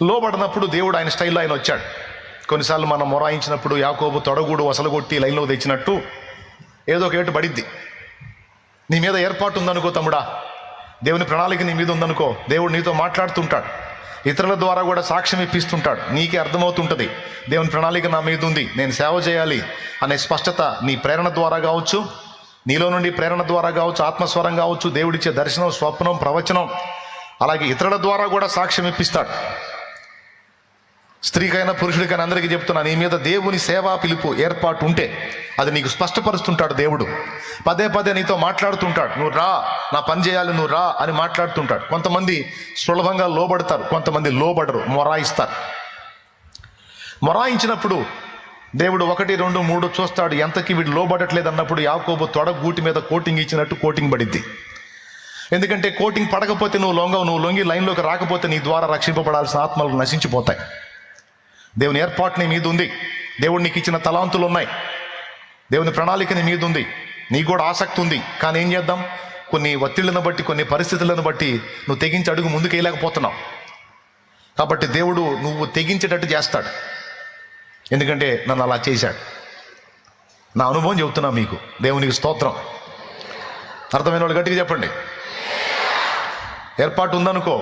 లోబడినప్పుడు దేవుడు ఆయన స్టైల్లో ఆయన వచ్చాడు. కొన్నిసార్లు మనం మొరాయించినప్పుడు యాకోబు తొడగూడు వసలగొట్టి లైన్లో తెచ్చినట్టు ఏదో ఒక ఏటు పడిద్ది. నీ మీద ఏర్పాటు ఉందనుకో తమ్ముడా, దేవుని ప్రణాళిక నీ మీద ఉందనుకో, దేవుడు నీతో మాట్లాడుతుంటాడు, ఇతరుల ద్వారా కూడా సాక్ష్యం ఇప్పిస్తుంటాడు. నీకే అర్థమవుతుంటుంది దేవుని ప్రణాళిక నా మీద ఉంది, నేను సేవ చేయాలి అనే స్పష్టత నీ ప్రేరణ ద్వారా కావచ్చు, నీలో నుండి ప్రేరణ ద్వారా కావచ్చు, ఆత్మస్వరం కావచ్చు, దేవుడిచ్చే దర్శనం, స్వప్నం, ప్రవచనం, అలాగే ఇతరుల ద్వారా కూడా సాక్ష్యం ఇప్పిస్తాడు. స్త్రీకైనా పురుషుడికైనా అందరికీ చెప్తున్నా, నీ మీద దేవుని సేవా పిలుపు ఏర్పాటు ఉంటే అది నీకు స్పష్టపరుస్తుంటాడు. దేవుడు పదే పదే నీతో మాట్లాడుతుంటాడు, నువ్వు రా, నా పని చేయాలి, నువ్వు రా అని మాట్లాడుతుంటాడు. కొంతమంది సులభంగా లోబడతారు, కొంతమంది లోబడరు, మొరాయిస్తారు. మొరాయించినప్పుడు దేవుడు 1, 2, 3 చూస్తాడు. ఎంతకి వీడు లోబడట్లేదు అన్నప్పుడు యాకోబు తొడ గూటి మీద కోటింగ్ ఇచ్చినట్టు కోటింగ్ పడిద్ది. ఎందుకంటే కోటింగ్ పడకపోతే నువ్వు లొంగి లైన్లోకి రాకపోతే నీ ద్వారా రక్షింపబడాల్సిన ఆత్మలు నశించిపోతాయి. దేవుని ఏర్పాటు నీ మీద ఉంది, దేవుడు నీకు ఇచ్చిన తలాంతులు ఉన్నాయి, దేవుని ప్రణాళిక నీ మీద ఉంది, నీకు కూడా ఆసక్తి ఉంది. కానీ ఏం చేద్దాం, కొన్ని ఒత్తిళ్లను బట్టి, కొన్ని పరిస్థితులను బట్టి నువ్వు తెగించి అడుగు ముందుకు వేయలేకపోతున్నావు. కాబట్టి దేవుడు నువ్వు తెగించేటట్టు చేస్తాడు, ఎందుకంటే నన్ను అలా చేశాడు. నా అనుభవం చెబుతున్నా మీకు. దేవునికి స్తోత్రం. అర్థమైన వాళ్ళు గట్టిగా చెప్పండి. ఏర్పాటు ఉందనుకో,